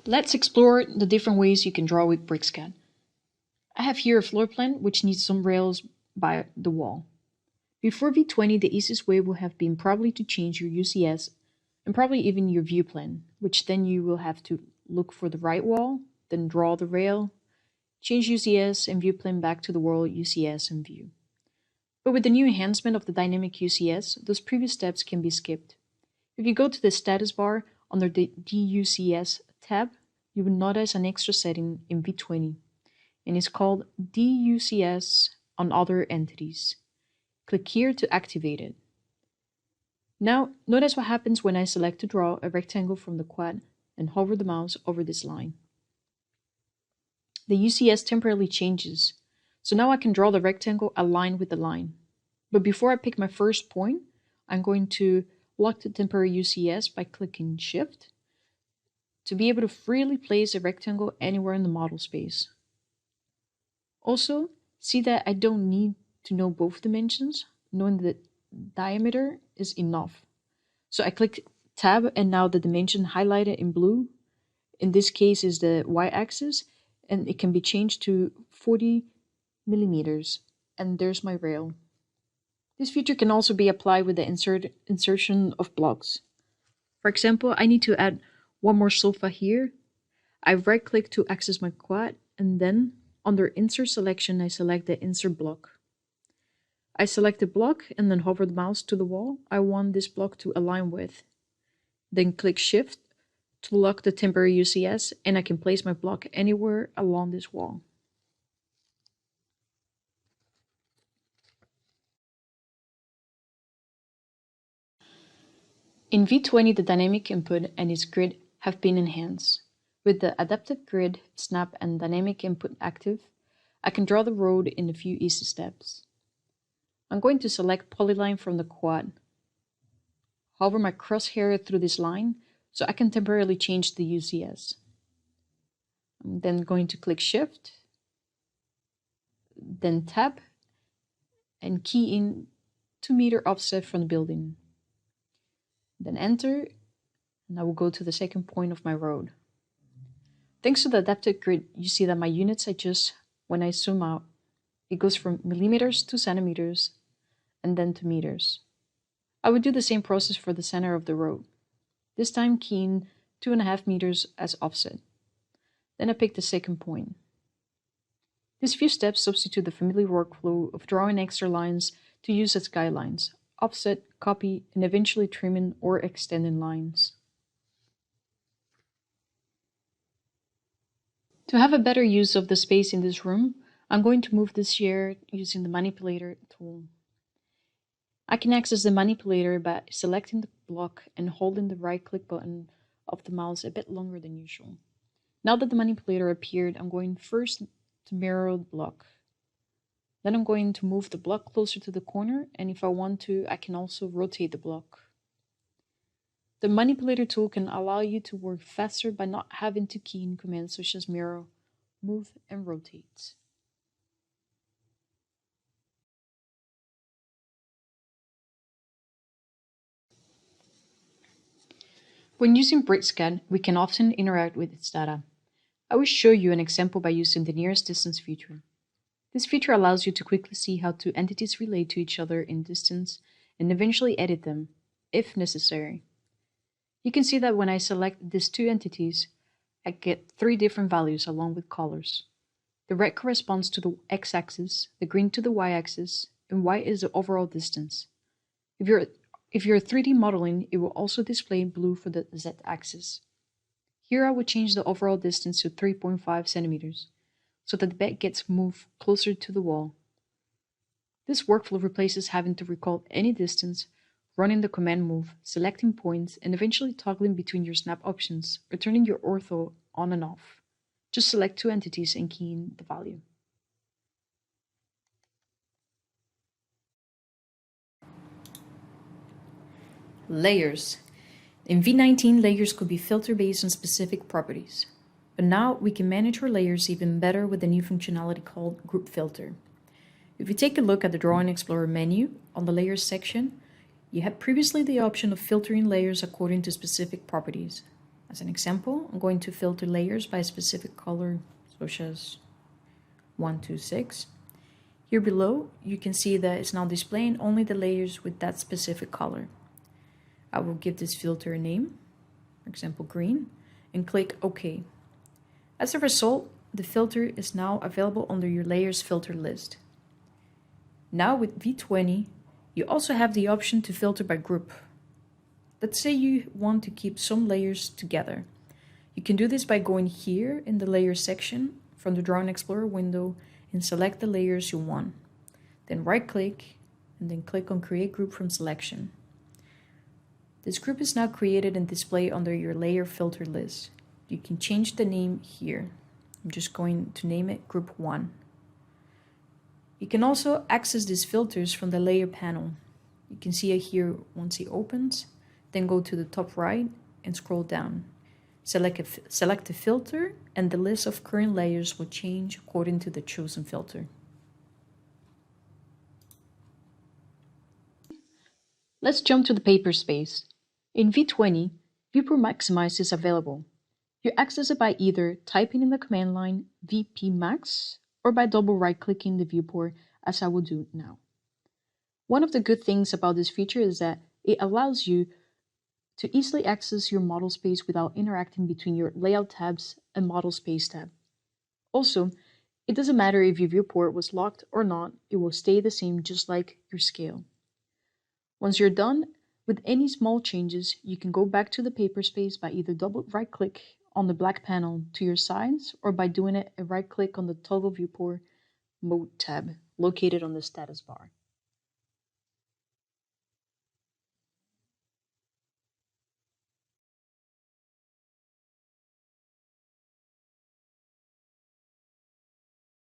Let's explore the different ways you can draw with BricsCAD. I have here a floor plan which needs some rails by the wall. Before V20, the easiest way would have been probably to change your UCS and probably even your view plan, which then you will have to look for the right wall, then draw the rail, change UCS and view plan back to the wall UCS and view. But with the new enhancement of the dynamic UCS, those previous steps can be skipped. If you go to the status bar under the DUCS tab, you will notice an extra setting in V20, and it's called DUCS on other entities. Click here to activate it. Now, notice what happens when I select to draw a rectangle from the quad and hover the mouse over this line. The UCS temporarily changes, so now I can draw the rectangle aligned with the line. But before I pick my first point, I'm going to lock the temporary UCS by clicking Shift to be able to freely place a rectangle anywhere in the model space. Also, see that I don't need to know both dimensions, knowing that diameter is enough. So I click Tab and now the dimension highlighted in blue, in this case is the y-axis, and it can be changed to 40 millimeters. And there's my rail. This feature can also be applied with the insertion of blocks. For example, I need to add one more sofa here. I right-click to access my quad, and then under Insert Selection, I select the Insert block. I select the block and then hover the mouse to the wall I want this block to align with. Then click Shift to lock the temporary UCS, and I can place my block anywhere along this wall. In V20, the dynamic input and its grid have been enhanced. With the adaptive grid, snap, and dynamic input active, I can draw the road in a few easy steps. I'm going to select Polyline from the quad. Hover my crosshair through this line so I can temporarily change the UCS. I'm then going to click Shift, then Tab, and key in 2-meter offset from the building. Then Enter, and I will go to the second point of my road. Thanks to the adaptive grid, you see that my units adjust when I zoom out. It goes from millimeters to centimeters, and then to meters. I would do the same process for the center of the road. This time keying 2.5 meters as offset. Then I pick the second point. These few steps substitute the familiar workflow of drawing extra lines to use as guidelines, offset, copy, and eventually trimming or extending lines. To have a better use of the space in this room, I'm going to move this chair using the manipulator tool. I can access the manipulator by selecting the block and holding the right-click button of the mouse a bit longer than usual. Now that the manipulator appeared, I'm going first to mirror the block. Then I'm going to move the block closer to the corner, and if I want to, I can also rotate the block. The manipulator tool can allow you to work faster by not having to key in commands such as mirror, move, and rotate. When using BricsCAD, we can often interact with its data. I will show you an example by using the nearest distance feature. This feature allows you to quickly see how two entities relate to each other in distance and eventually edit them, if necessary. You can see that when I select these two entities, I get 3 different values along with colors. The red corresponds to the x-axis, the green to the y-axis, and y is the overall distance. If you're 3D modeling, it will also display blue for the z-axis. Here I would change the overall distance to 3.5 centimeters, so that the bed gets moved closer to the wall. This workflow replaces having to recall any distance, running the command move, selecting points, and eventually toggling between your snap options, or turning your ortho on and off. Just select 2 entities and key in the value. Layers. In V19, layers could be filtered based on specific properties. But now we can manage our layers even better with the new functionality called Group Filter. If you take a look at the Drawing Explorer menu on the Layers section, you had previously the option of filtering layers according to specific properties. As an example, I'm going to filter layers by a specific color, such as 126. Here below, you can see that it's now displaying only the layers with that specific color. I will give this filter a name, for example, green, and click OK. As a result, the filter is now available under your layers filter list. Now with V20, you also have the option to filter by group. Let's say you want to keep some layers together. You can do this by going here in the Layers section from the Drawing Explorer window and select the layers you want. Then right-click and then click on Create Group from Selection. This group is now created and displayed under your Layer Filter list. You can change the name here. I'm just going to name it Group 1. You can also access these filters from the Layer panel. You can see it here once it opens. Then go to the top right and scroll down. Select a filter and the list of current layers will change according to the chosen filter. Let's jump to the paper space. In V20, Viewport Maximize is available. You access it by either typing in the command line VP Max or by double right-clicking the viewport, as I will do now. One of the good things about this feature is that it allows you to easily access your model space without interacting between your layout tabs and model space tab. Also, it doesn't matter if your viewport was locked or not, it will stay the same just like your scale. Once you're done with any small changes, you can go back to the paper space by either double right-click on the black panel to your sides or by doing a right-click on the Toggle Viewport Mode tab located on the status bar.